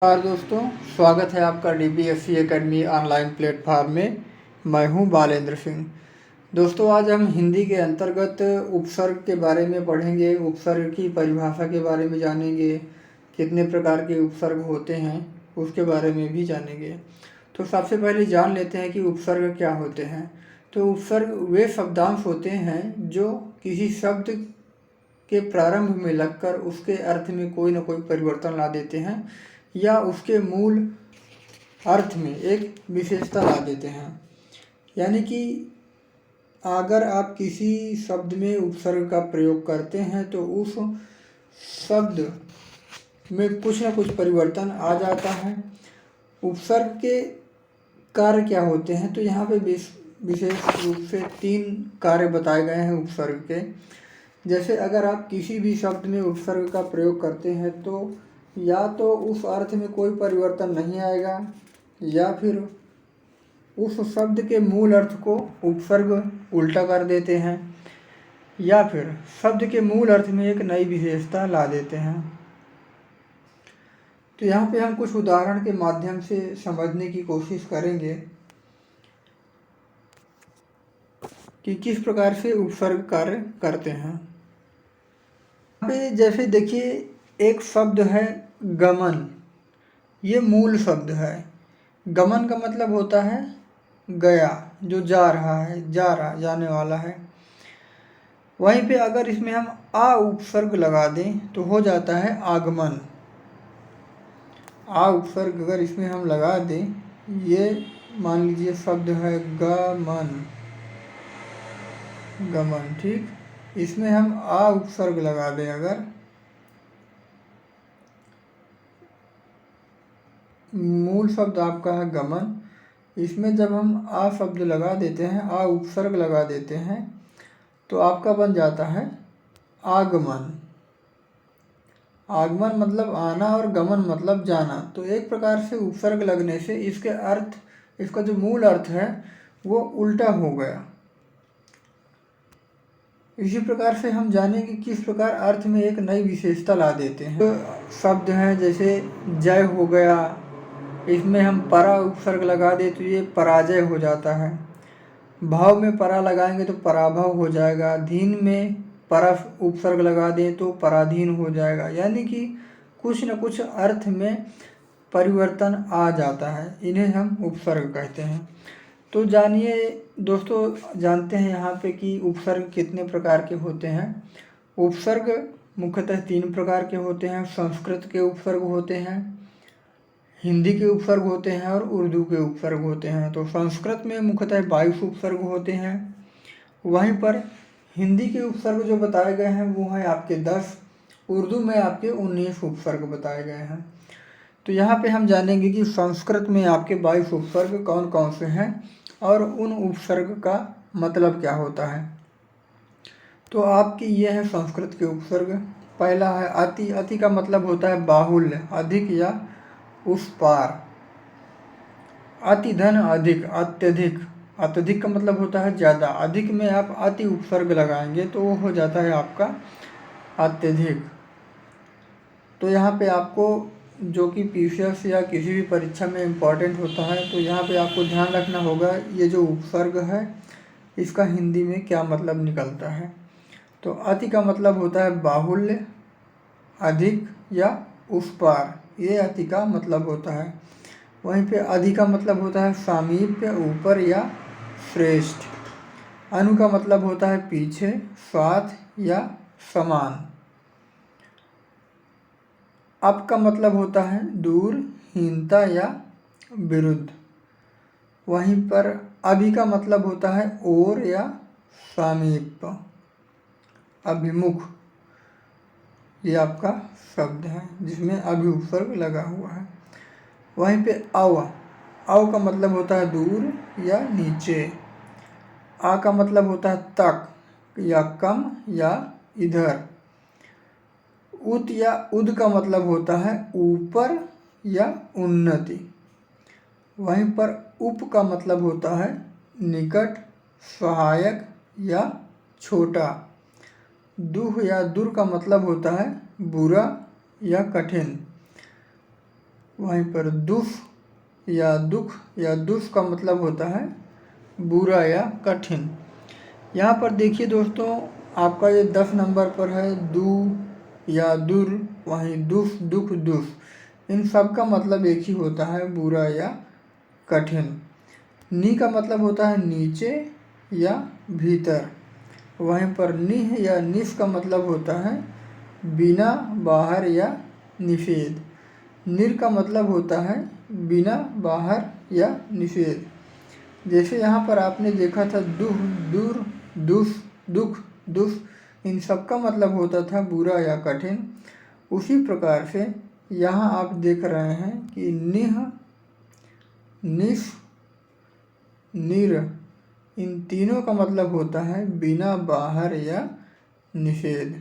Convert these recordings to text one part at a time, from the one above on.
नमस्कार दोस्तों, स्वागत है आपका DPSC एकेडमी ऑनलाइन प्लेटफॉर्म में। मैं हूं बालेंद्र सिंह। दोस्तों, आज हम हिंदी के अंतर्गत उपसर्ग के बारे में पढ़ेंगे। उपसर्ग की परिभाषा के बारे में जानेंगे, कितने प्रकार के उपसर्ग होते हैं उसके बारे में भी जानेंगे। तो सबसे पहले जान लेते हैं कि उपसर्ग क्या होते हैं। तो उपसर्ग वे शब्दांश होते हैं जो किसी शब्द के प्रारंभ में लगकर उसके अर्थ में कोई न कोई परिवर्तन ला देते हैं या उसके मूल अर्थ में एक विशेषता ला देते हैं। यानी कि अगर आप किसी शब्द में उपसर्ग का प्रयोग करते हैं तो उस शब्द में कुछ न कुछ परिवर्तन आ जाता है। उपसर्ग के कार्य क्या होते हैं, तो यहाँ पे विशेष रूप से 3 कार्य बताए गए हैं उपसर्ग के। जैसे अगर आप किसी भी शब्द में उपसर्ग का प्रयोग करते हैं तो या तो उस अर्थ में कोई परिवर्तन नहीं आएगा या फिर उस शब्द के मूल अर्थ को उपसर्ग उल्टा कर देते हैं या फिर शब्द के मूल अर्थ में एक नई विशेषता ला देते हैं। तो यहाँ पे हम कुछ उदाहरण के माध्यम से समझने की कोशिश करेंगे कि किस प्रकार से उपसर्ग कार्य करते हैं। यहाँ पे जैसे देखिए, एक शब्द है गमन। ये मूल शब्द है। गमन का मतलब होता है गया, जो जा रहा है, जाने वाला है। वहीं पे अगर इसमें हम आ उपसर्ग लगा दें तो हो जाता है आगमन। आ उपसर्ग अगर इसमें हम लगा दें, ये मान लीजिए शब्द है गमन, गमन, ठीक। इसमें हम आ उपसर्ग लगा दें, अगर मूल शब्द आपका है गमन, इसमें जब हम आ शब्द लगा देते हैं, आ उपसर्ग लगा देते हैं, तो आपका बन जाता है आगमन। आगमन मतलब आना और गमन मतलब जाना। तो एक प्रकार से उपसर्ग लगने से इसके अर्थ, इसका जो मूल अर्थ है वो उल्टा हो गया। इसी प्रकार से हम जानेंगे किस प्रकार अर्थ में एक नई विशेषता ला देते हैं। तो शब्द हैं जैसे जय हो गया, इसमें हम परा उपसर्ग लगा दे तो ये पराजय हो जाता है। भाव में परा लगाएंगे तो पराभव हो जाएगा। धीन में परा उपसर्ग लगा दें तो पराधीन हो जाएगा। यानी कि कुछ न कुछ अर्थ में परिवर्तन आ जाता है, इन्हें हम उपसर्ग कहते हैं। तो जानिए दोस्तों, जानते हैं यहाँ पे कि उपसर्ग कितने प्रकार के होते हैं। उपसर्ग मुख्यतः 3 प्रकार के होते हैं। संस्कृत के उपसर्ग होते हैं, हिंदी के उपसर्ग होते हैं और उर्दू के उपसर्ग होते हैं। तो संस्कृत में मुख्यतः 22 उपसर्ग होते हैं। वहीं पर हिंदी के उपसर्ग जो बताए गए हैं वो हैं आपके 10, उर्दू में आपके 19 उपसर्ग बताए गए हैं। तो यहाँ पे हम जानेंगे कि संस्कृत में आपके 22 उपसर्ग कौन कौन से हैं और उन उपसर्ग का मतलब क्या होता है। तो आपकी ये है संस्कृत के उपसर्ग। पहला है अति। अति का मतलब होता है बाहुल्य, अधिक या उस पार। अति धन अधिक, अत्यधिक। अत्यधिक का मतलब होता है ज़्यादा। अधिक में आप अति उपसर्ग लगाएंगे तो वो हो जाता है आपका अत्यधिक। तो यहाँ पे आपको जो कि PCS या किसी भी परीक्षा में इम्पॉर्टेंट होता है, तो यहाँ पे आपको ध्यान रखना होगा ये जो उपसर्ग है इसका हिंदी में क्या मतलब निकलता है। तो अति का मतलब होता है बाहुल्य, अधिक या उस पार, ये अति का मतलब होता है। वहीं पे अधि का मतलब होता है सामीप्य, ऊपर या श्रेष्ठ। अनु का मतलब होता है पीछे, साथ या समान। अप का मतलब होता है दूर, हीनता या विरुद्ध। वहीं पर अभि का मतलब होता है ओर या सामीप्य, अभिमुख। ये आपका शब्द है जिसमें अभि उपसर्ग लगा हुआ है। वहीं पे अव, अव का मतलब होता है दूर या नीचे। आ का मतलब होता है तक या कम या इधर। उत या उद का मतलब होता है ऊपर या उन्नति। वहीं पर उप का मतलब होता है निकट, सहायक या छोटा। दुह या दुर का मतलब होता है बुरा या कठिन। वहीं पर दुष या दुख या दुष का मतलब होता है बुरा या कठिन। यहाँ पर देखिए दोस्तों, आपका ये 10 नंबर पर है दु या दुर, वहीं दुष दुख दुष, इन सब का मतलब एक ही होता है, बुरा या कठिन। नी का मतलब होता है नीचे या भीतर। वहीं पर निह या निष का मतलब होता है बिना, बाहर या निषेध। निर का मतलब होता है बिना, बाहर या निषेध। जैसे यहाँ पर आपने देखा था दुह, दूर, दुष, दुख, दुष, इन सब का मतलब होता था बुरा या कठिन। उसी प्रकार से यहाँ आप देख रहे हैं कि निह, निष, निर, इन तीनों का मतलब होता है बिना, बाहर या निषेध।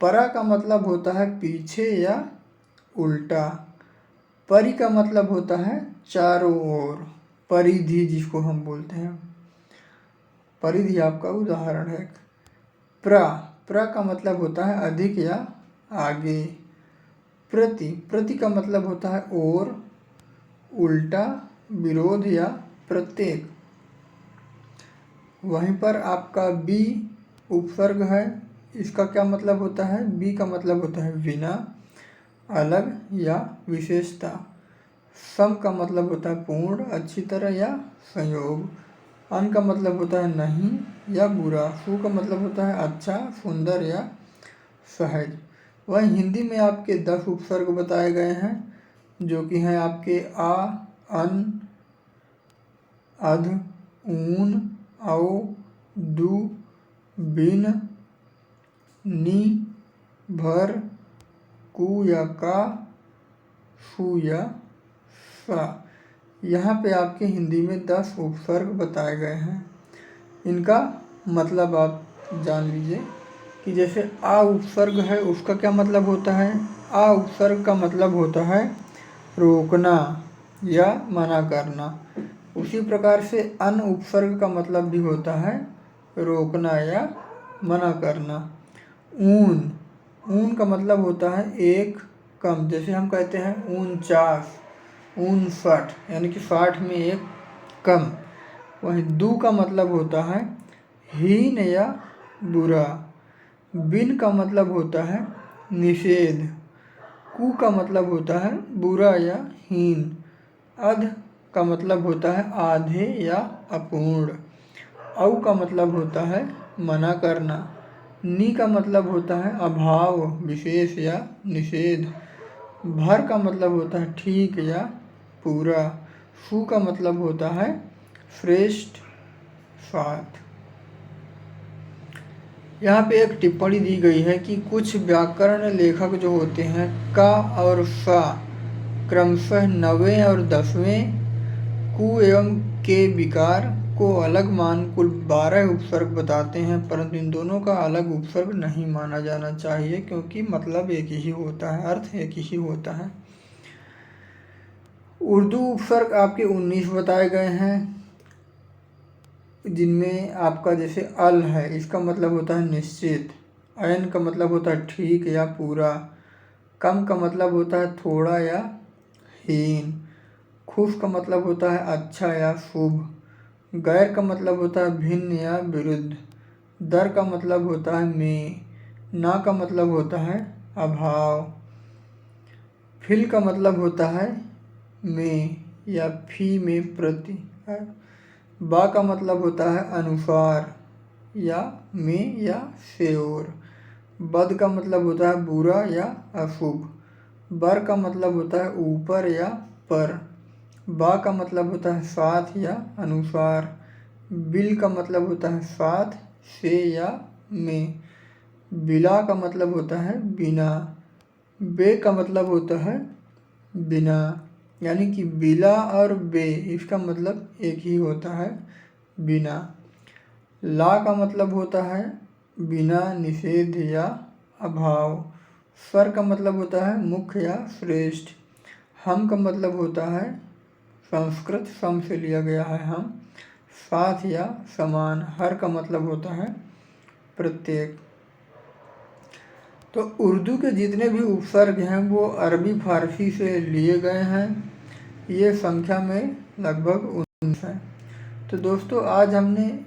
परा का मतलब होता है पीछे या उल्टा। परि का मतलब होता है चारों ओर, परिधि जिसको हम बोलते हैं, परिधि आपका उदाहरण है। प्र का मतलब होता है अधिक या आगे। प्रति का मतलब होता है और, उल्टा, विरोध या प्रत्येक। वहीं पर आपका बी उपसर्ग है, इसका क्या मतलब होता है? बी का मतलब होता है बिना, अलग या विशेषता। सम का मतलब होता है पूर्ण, अच्छी तरह या संयोग। अन का मतलब होता है नहीं या बुरा। सु का मतलब होता है अच्छा, सुंदर या सहज। वह हिंदी में आपके 10 उपसर्ग बताए गए हैं, जो कि हैं आपके आ, अन, अध, ऊन, औ, दु, बिन, नी, भर, कु या का, सु या सा। यहाँ पे आपके हिंदी में 10 उपसर्ग बताए गए हैं। इनका मतलब आप जान लीजिए कि जैसे आ उपसर्ग है, उसका क्या मतलब होता है? आ उपसर्ग का मतलब होता है रोकना या मना करना। उसी प्रकार से अन उपसर्ग का मतलब भी होता है रोकना या मना करना। ऊन, ऊन का मतलब होता है एक, कम। जैसे हम कहते हैं 49, 59, यानी कि 60 में एक कम। वहीं दु का मतलब होता है हीन या बुरा। बिन का मतलब होता है निषेध। कु का मतलब होता है बुरा या हीन। अध का मतलब होता है आधे या अपूर्ण। औ का मतलब होता है मना करना। नी का मतलब होता है अभाव, विशेष या निषेध। भर का मतलब होता है ठीक या पूरा। सु का मतलब होता है श्रेष्ठ, साथ। यहाँ पे एक टिप्पणी दी गई है कि कुछ व्याकरण लेखक जो होते हैं का और सा क्रमशः 9वें और 10वें कु एवं के विकार को अलग मान कुल 12 उपसर्ग बताते हैं, परंतु इन दोनों का अलग उपसर्ग नहीं माना जाना चाहिए, क्योंकि मतलब एक ही होता है, अर्थ एक ही होता है। उर्दू उपसर्ग आपके 19 बताए गए हैं, जिनमें आपका जैसे अल है, इसका मतलब होता है निश्चित। ऐन का मतलब होता है ठीक या पूरा। कम का मतलब होता है थोड़ा या हीन। खुश का मतलब होता है अच्छा या शुभ। गैर का मतलब होता है भिन्न या विरुद्ध। दर का मतलब होता है में। ना का मतलब होता है अभाव। फिल का मतलब होता है में या फी में प्रति। बा का मतलब होता है अनुसार या में या से ओर। बद का मतलब होता है बुरा या अशुभ। बर का मतलब होता है ऊपर या पर। बा का मतलब होता है साथ या अनुसार। बिल का मतलब होता है साथ, से या में। बिला का मतलब होता है बिना। बे का मतलब होता है बिना, यानी कि बिला और बे इसका मतलब एक ही होता है, बिना। ला का मतलब होता है बिना, निषेध या अभाव। सर का मतलब होता है मुख्य या श्रेष्ठ। हम का मतलब होता है संस्कृत सम से लिया गया है हम, साथ या समान। हर का मतलब होता है प्रत्येक। तो उर्दू के जितने भी उपसर्ग हैं वो अरबी फारसी से लिए गए हैं। ये संख्या में लगभग 19 हैं। तो दोस्तों आज हमने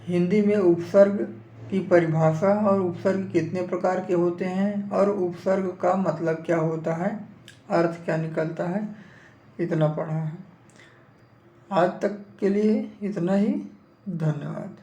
हिंदी में उपसर्ग की परिभाषा और उपसर्ग कितने प्रकार के होते हैं और उपसर्ग का मतलब क्या होता है, अर्थ क्या निकलता है, इतना पढ़ा है। आज तक के लिए इतना ही। धन्यवाद।